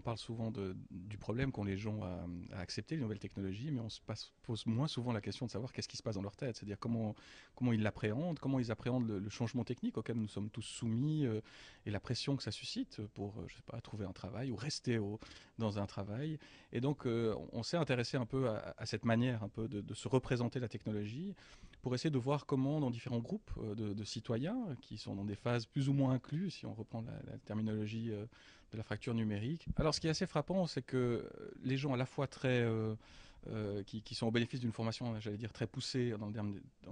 parle souvent du problème qu'ont les gens à accepter les nouvelles technologies, mais on pose moins souvent la question de savoir qu'est-ce qui se passe dans leur tête, c'est-à-dire comment ils l'appréhendent, comment ils appréhendent le changement technique auquel nous sommes tous soumis et la pression que ça suscite pour, je sais pas, trouver un travail ou rester dans un travail. Et donc, on s'est intéressé un peu à cette manière un peu de se représenter la technologie pour essayer de voir comment, dans différents groupes de citoyens qui sont dans des phases plus ou moins inclus, si on reprend la terminologie de la fracture numérique. Alors, ce qui est assez frappant, c'est que les gens à la fois qui sont au bénéfice d'une formation, j'allais dire, très poussée dans le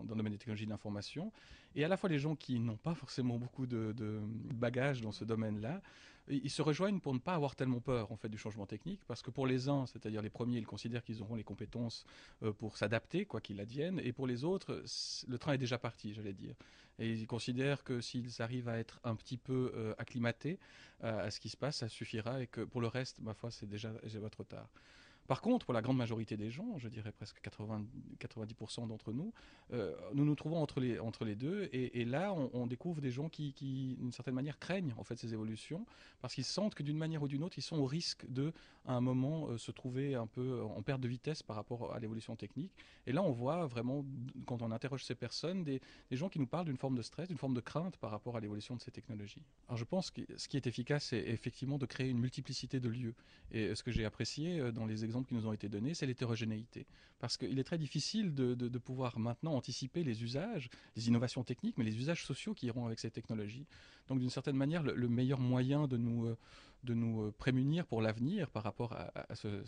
domaine des technologies de l'information, et à la fois les gens qui n'ont pas forcément beaucoup de bagages dans ce domaine-là, ils se rejoignent pour ne pas avoir tellement peur en fait du changement technique, parce que pour les uns, c'est-à-dire les premiers, ils considèrent qu'ils auront les compétences pour s'adapter, quoi qu'il advienne, et pour les autres, le train est déjà parti, j'allais dire. Et ils considèrent que s'ils arrivent à être un petit peu acclimatés à ce qui se passe, ça suffira, et que pour le reste, ma foi, c'est déjà trop tard. Par contre, pour la grande majorité des gens, je dirais presque 90% d'entre nous, nous nous trouvons entre les deux. Et là, on découvre des gens qui, d'une certaine manière, craignent en fait ces évolutions parce qu'ils sentent que d'une manière ou d'une autre, ils sont au risque de, à un moment, se trouver un peu en perte de vitesse par rapport à l'évolution technique. Et là, on voit vraiment, quand on interroge ces personnes, des gens qui nous parlent d'une forme de stress, d'une forme de crainte par rapport à l'évolution de ces technologies. Alors, je pense que ce qui est efficace, c'est effectivement de créer une multiplicité de lieux. Et ce que j'ai apprécié dans les exemples qui nous ont été donnés, c'est l'hétérogénéité. Parce qu'il est très difficile de pouvoir maintenant anticiper les usages, les innovations techniques, mais les usages sociaux qui iront avec ces technologies. Donc d'une certaine manière, le meilleur moyen de nous prémunir pour l'avenir par rapport à ce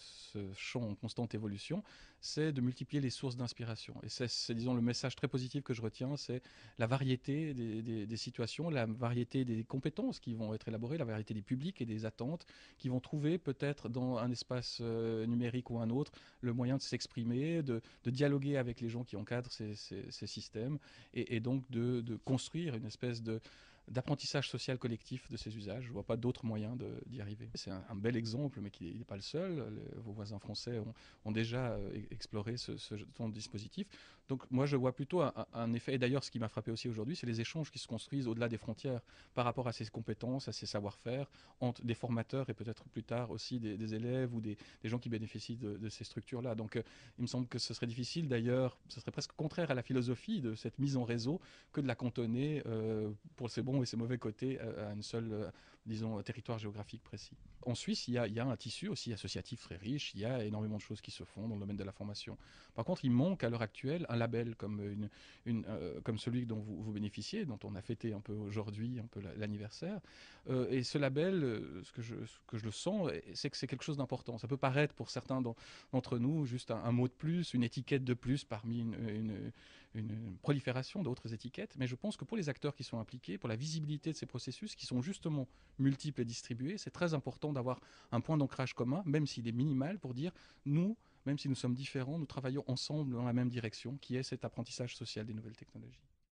champ en constante évolution, c'est de multiplier les sources d'inspiration. Et c'est, disons, le message très positif que je retiens, c'est la variété des situations, la variété des compétences qui vont être élaborées, la variété des publics et des attentes qui vont trouver peut-être dans un espace numérique ou un autre le moyen de s'exprimer, de dialoguer avec les gens qui encadrent ces systèmes et donc de construire une espèce d'apprentissage social collectif de ces usages. Je ne vois pas d'autre moyen d'y arriver. C'est un bel exemple, mais qui n'est pas le seul. Vos voisins français ont déjà exploré ce genre de dispositif. Donc moi, je vois plutôt un effet. Et d'ailleurs, ce qui m'a frappé aussi aujourd'hui, c'est les échanges qui se construisent au-delà des frontières par rapport à ces compétences, à ces savoir-faire, entre des formateurs et peut-être plus tard aussi des élèves ou des gens qui bénéficient de ces structures-là. Donc il me semble que ce serait difficile d'ailleurs, ce serait presque contraire à la philosophie de cette mise en réseau que de la cantonner pour ses bons et ses mauvais côtés à une seule, disons, territoire géographique précis. En Suisse, il y a un tissu aussi associatif très riche, il y a énormément de choses qui se font dans le domaine de la formation. Par contre, il manque à l'heure actuelle un label comme, comme celui dont vous bénéficiez, dont on a fêté un peu aujourd'hui, un peu l'anniversaire. Et ce label, ce que je le sens, c'est que c'est quelque chose d'important. Ça peut paraître pour certains d'entre nous juste un mot de plus, une étiquette de plus parmi une prolifération d'autres étiquettes, mais je pense que pour les acteurs qui sont impliqués, pour la visibilité de ces processus qui sont justement multiples et distribués, c'est très important d'avoir un point d'ancrage commun, même s'il est minimal, pour dire nous, même si nous sommes différents, nous travaillons ensemble dans la même direction, qui est cet apprentissage social des nouvelles technologies.